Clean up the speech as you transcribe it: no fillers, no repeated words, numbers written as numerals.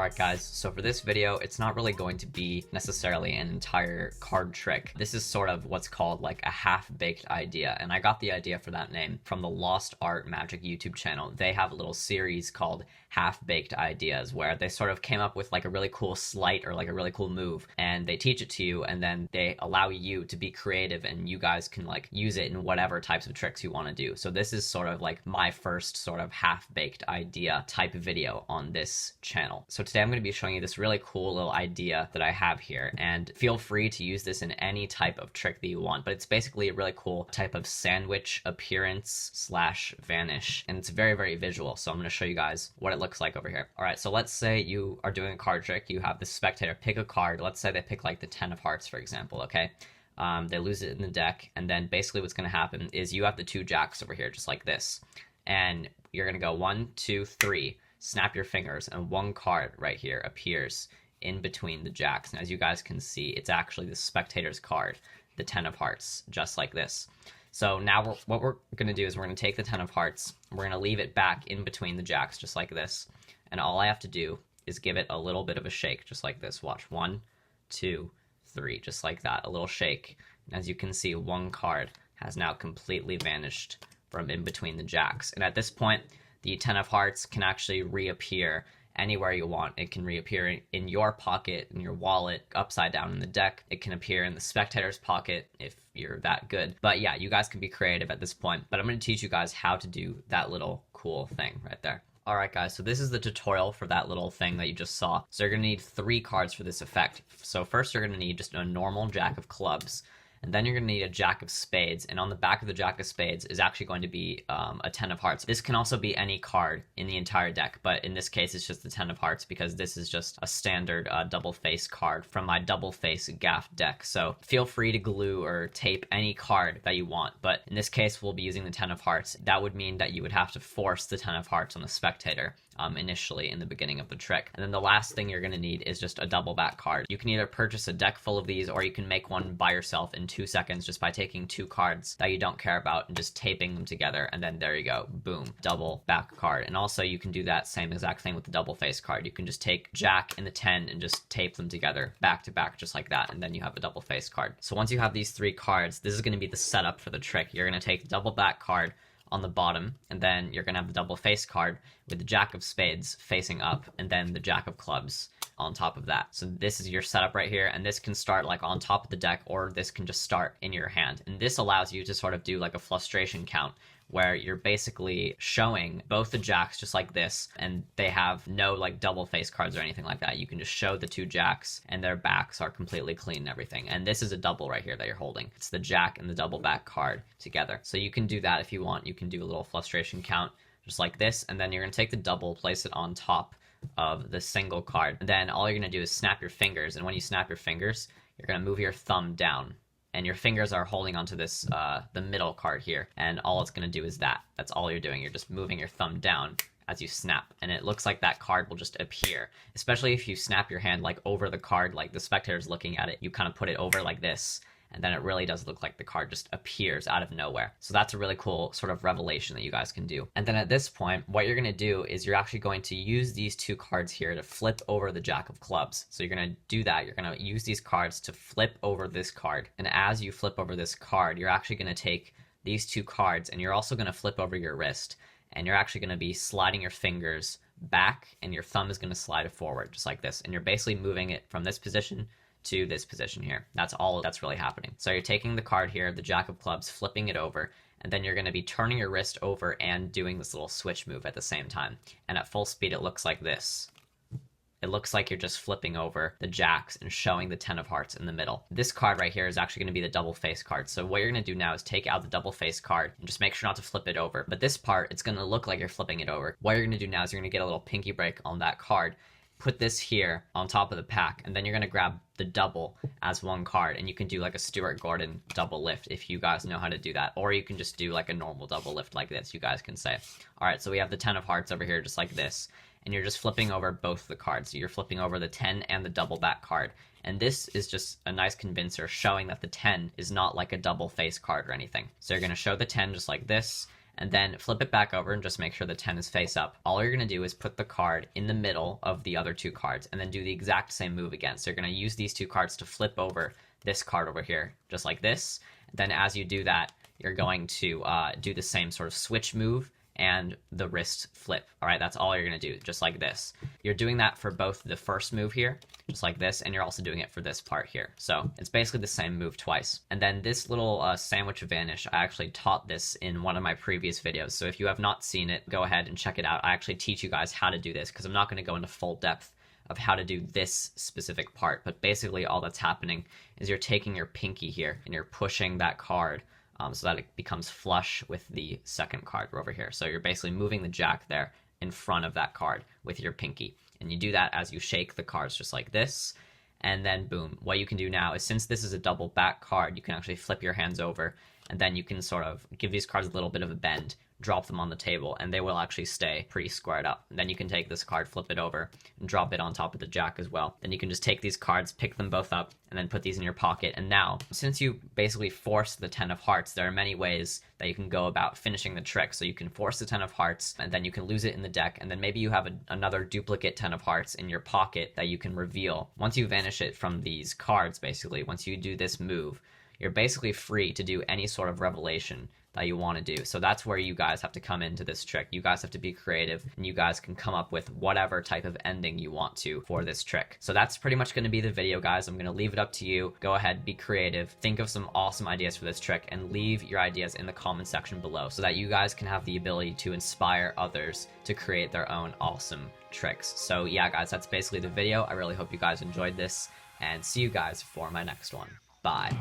Alright guys, so for this video, it's not really going to be necessarily an entire card trick. This is sort of what's called like a half-baked idea, and I got the idea for that name from the Lost Art Magic YouTube channel. They have a little series called Half-Baked Ideas where they sort of came up with like a really cool sleight or like a really cool move, and they teach it to you, and then they allow you to be creative and you guys can like use it in whatever types of tricks you want to do. So this is sort of like my first sort of half-baked idea type of video on this channel. So today I'm going to be showing you this really cool little idea that I have here, and feel free to use this in any type of trick that you want, but it's basically a really cool type of sandwich appearance slash vanish, and it's very, very visual. So I'm going to show you guys what it looks like over here. All right, so let's say you are doing a card trick. You have the spectator pick a card. Let's say they pick like the 10 of hearts, for example, okay? They lose it in the deck, and then basically what's going to happen is you have the two jacks over here, just like this, and you're going to go 1, 2, 3, snap your fingers, and one card right here appears in between the jacks. And as you guys can see, it's actually the spectator's card, the 10 of hearts, just like this. So now what we're going to do is we're going to take the 10 of hearts, and we're going to leave it back in between the jacks, just like this. And all I have to do is give it a little bit of a shake, just like this. Watch, 1, 2, 3, just like that, a little shake. And as you can see, one card has now completely vanished from in between the jacks. And at this point, the 10 of hearts can actually reappear anywhere you want. It can reappear in your pocket, in your wallet, upside down in the deck. It can appear in the spectator's pocket if you're that good. But yeah, you guys can be creative at this point. But I'm going to teach you guys how to do that little cool thing right there. Alright guys, so this is the tutorial for that little thing that you just saw. So you're going to need 3 cards for this effect. So first you're going to need just a normal jack of clubs. And then you're going to need a jack of spades, and on the back of the jack of spades is actually going to be a 10 of hearts. This can also be any card in the entire deck, but in this case it's just the 10 of hearts because this is just a standard double face card from my double face gaff deck. So feel free to glue or tape any card that you want, but in this case we'll be using the 10 of hearts. That would mean that you would have to force the 10 of hearts on the spectator initially in the beginning of the trick. And then the last thing you're going to need is just a double back card. You can either purchase a deck full of these, or you can make one by yourself in 2 seconds just by taking 2 cards that you don't care about and just taping them together, and then there you go, boom, double back card. And also you can do that same exact thing with the double face card. You can just take jack and the 10 and just tape them together back to back just like that, and then you have a double face card. So once you have these 3 cards, this is going to be the setup for the trick. You're going to take the double back card on the bottom, and then you're going to have the double face card with the jack of spades facing up, and then the jack of clubs on top of that. So this is your setup right here, and this can start like on top of the deck, or this can just start in your hand. And this allows you to sort of do like a frustration count, where you're basically showing both the jacks just like this, and they have no like double face cards or anything like that. You can just show the 2 jacks and their backs are completely clean and everything. And this is a double right here that you're holding. It's the jack and the double back card together. So you can do that if you want. You can do a little frustration count just like this, and then you're going to take the double, place it on top of the single card. And then all you're going to do is snap your fingers, and when you snap your fingers, you're going to move your thumb down, and your fingers are holding onto this, the middle card here, and all it's going to do is that. That's all you're doing. You're just moving your thumb down as you snap, and it looks like that card will just appear. Especially if you snap your hand like over the card, like the spectator's looking at it, you kind of put it over like this, and then it really does look like the card just appears out of nowhere. So that's a really cool sort of revelation that you guys can do. And then at this point, what you're going to do is you're actually going to use these 2 cards here to flip over the jack of clubs. So you're going to do that. You're going to use these cards to flip over this card. And as you flip over this card, you're actually going to take these 2 cards, and you're also going to flip over your wrist. And you're actually going to be sliding your fingers back, and your thumb is going to slide forward, just like this. And you're basically moving it from this position to this position here. That's all that's really happening. So you're taking the card here, the jack of clubs, flipping it over, and then you're going to be turning your wrist over and doing this little switch move at the same time. And at full speed, it looks like this. It looks like you're just flipping over the jacks and showing the 10 of hearts in the middle. This card right here is actually going to be the double face card. So what you're going to do now is take out the double face card and just make sure not to flip it over. But this part, it's going to look like you're flipping it over. What you're going to do now is you're going to get a little pinky break on that card, put this here on top of the pack, and then you're going to grab the double as one card, and you can do like a Stuart Gordon double lift if you guys know how to do that, or you can just do like a normal double lift like this, you guys can say. All right, so we have the 10 of hearts over here just like this, and you're just flipping over both the cards. So you're flipping over the 10 and the double back card, and this is just a nice convincer showing that the 10 is not like a double face card or anything. So you're going to show the 10 just like this, and then flip it back over and just make sure the 10 is face up. All you're going to do is put the card in the middle of the other two cards and then do the exact same move again. So you're going to use these two cards to flip over this card over here, just like this. Then as you do that, you're going to do the same sort of switch move and the wrist flip. All right, that's all you're going to do, just like this. You're doing that for both the first move here, just like this, and you're also doing it for this part here. So it's basically the same move twice. And then this little sandwich vanish, I actually taught this in one of my previous videos. So if you have not seen it, go ahead and check it out. I actually teach you guys how to do this because I'm not going to go into full depth of how to do this specific part. But basically all that's happening is you're taking your pinky here and you're pushing that card so that it becomes flush with the second card over here. So you're basically moving the jack there in front of that card with your pinky. And you do that as you shake the cards just like this. And then boom, what you can do now is, since this is a double back card, you can actually flip your hands over and then you can sort of give these cards a little bit of a bend, drop them on the table, and they will actually stay pretty squared up. And then you can take this card, flip it over, and drop it on top of the jack as well. Then you can just take these cards, pick them both up, and then put these in your pocket. And now, since you basically forced the 10 of hearts, there are many ways that you can go about finishing the trick. So you can force the 10 of hearts, and then you can lose it in the deck, and then maybe you have another duplicate 10 of hearts in your pocket that you can reveal. Once you vanish it from these cards, basically, once you do this move, you're basically free to do any sort of revelation that you want to do. So that's where you guys have to come into this trick. You guys have to be creative, and you guys can come up with whatever type of ending you want to for this trick. So that's pretty much going to be the video, guys. I'm going to leave it up to you. Go ahead, be creative, think of some awesome ideas for this trick, and leave your ideas in the comment section below so that you guys can have the ability to inspire others to create their own awesome tricks. So yeah, guys, that's basically the video. I really hope you guys enjoyed this, and see you guys for my next one. Bye.